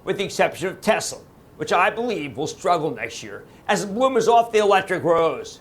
with the exception of Tesla, which I believe will struggle next year as the bloom is off the electric rose.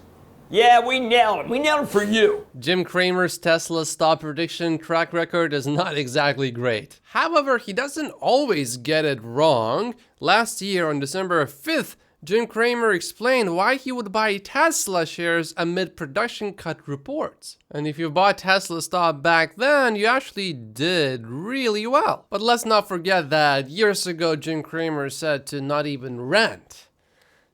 Yeah, we nailed it. We nailed it for you. Jim Cramer's Tesla stock prediction track record is not exactly great. However, he doesn't always get it wrong. Last year on December 5th, Jim Cramer explained why he would buy Tesla shares amid production cut reports. And if you bought Tesla stock back then, you actually did really well. But let's not forget that years ago, Jim Cramer said to not even rent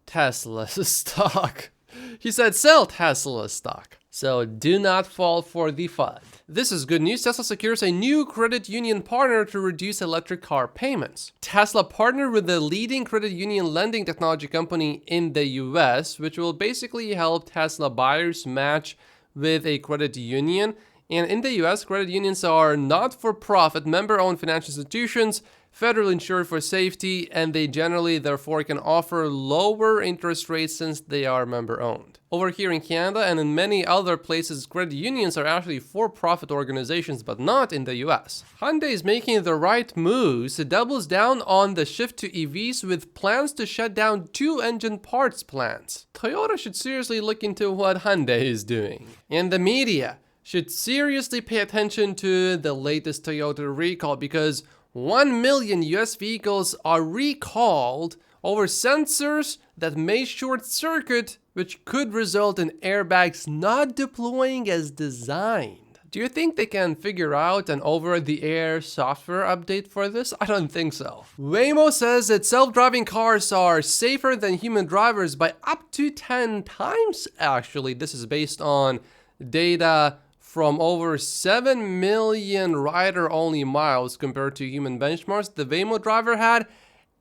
Tesla's stock. He said sell Tesla stock. So do not fall for the FUD. This is good news. Tesla secures a new credit union partner to reduce electric car payments. Tesla partnered with the leading credit union lending technology company in the US, which will basically help Tesla buyers match with a credit union. And in the US, credit unions are not-for-profit, member-owned financial institutions, federally insured for safety, and they generally, therefore, can offer lower interest rates since they are member-owned. Over here in Canada and in many other places, credit unions are actually for-profit organizations, but not in the US. Hyundai is making the right moves. It doubles down on the shift to EVs with plans to shut down 2 engine parts plants. Toyota should seriously look into what Hyundai is doing. And the media should seriously pay attention to the latest Toyota recall because 1 million US vehicles are recalled over sensors that may short circuit, which could result in airbags not deploying as designed. Do you think they can figure out an over-the-air software update for this? I don't think so. Waymo says that self-driving cars are safer than human drivers by up to 10 times, actually. This is based on data from over 7 million rider-only miles compared to human benchmarks. The Waymo driver had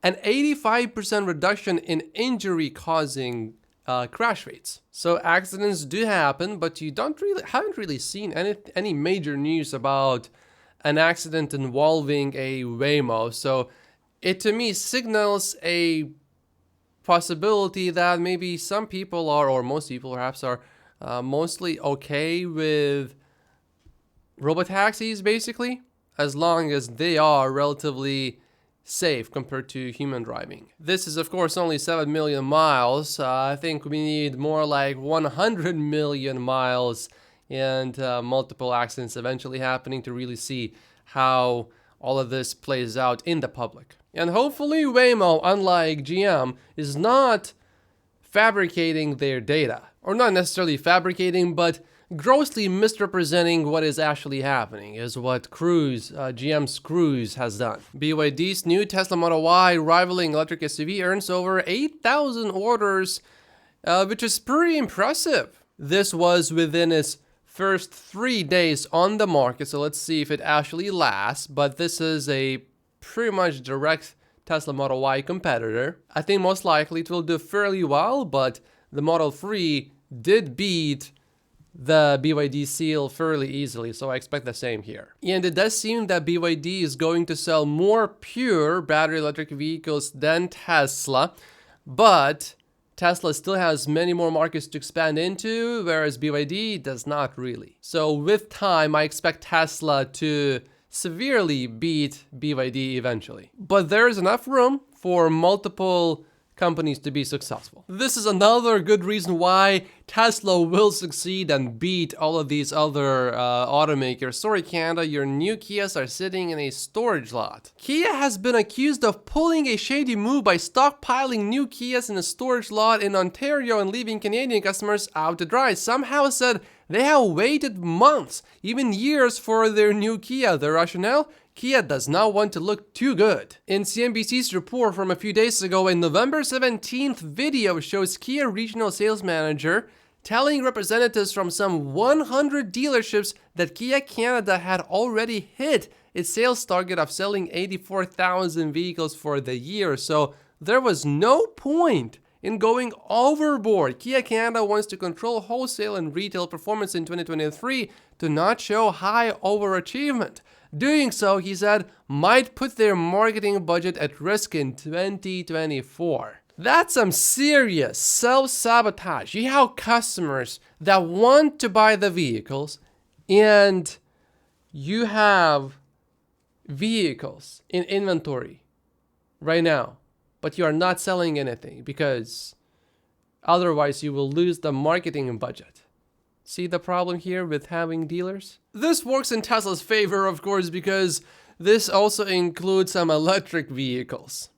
an 85% reduction in injury-causing crash rates. So accidents do happen, but you haven't really seen any major news about an accident involving a Waymo. So it to me signals a possibility that maybe some people are, or most people perhaps are, mostly okay with robotaxis, basically, as long as they are relatively safe compared to human driving. This is, of course, only 7 million miles. I think we need more like 100 million miles and multiple accidents eventually happening to really see how all of this plays out in the public. And hopefully Waymo, unlike GM, is not fabricating their data. Or not necessarily fabricating, but grossly misrepresenting what is actually happening, is what GM's Cruise has done. BYD's new Tesla Model Y rivaling electric SUV earns over 8,000 orders, which is pretty impressive. This was within its first 3 days on the market, so let's see if it actually lasts, but this is a pretty much direct Tesla Model Y competitor. I think most likely it will do fairly well, but the Model 3 did beat the BYD seal fairly easily, so I expect the same here. And it does seem that BYD is going to sell more pure battery electric vehicles than Tesla, but Tesla still has many more markets to expand into, whereas BYD does not really. So with time, I expect Tesla to severely beat BYD eventually. But there is enough room for multiple companies to be successful. This is another good reason why Tesla will succeed and beat all of these other automakers. Sorry, Canada, your new Kias are sitting in a storage lot. Kia has been accused of pulling a shady move by stockpiling new Kias in a storage lot in Ontario and leaving Canadian customers out to dry. Somehow said they have waited months, even years, for their new Kia. The rationale? Kia does not want to look too good. In CNBC's report from a few days ago, a November 17th video shows Kia regional sales manager telling representatives from some 100 dealerships that Kia Canada had already hit its sales target of selling 84,000 vehicles for the year. So there was no point in going overboard. Kia Canada wants to control wholesale and retail performance in 2023 to not show high overachievement. Doing so, he said, might put their marketing budget at risk in 2024. That's some serious self-sabotage. You have customers that want to buy the vehicles, and you have vehicles in inventory right now, but you are not selling anything because otherwise you will lose the marketing budget. See the problem here with having dealers? This works in Tesla's favor, of course, because this also includes some electric vehicles.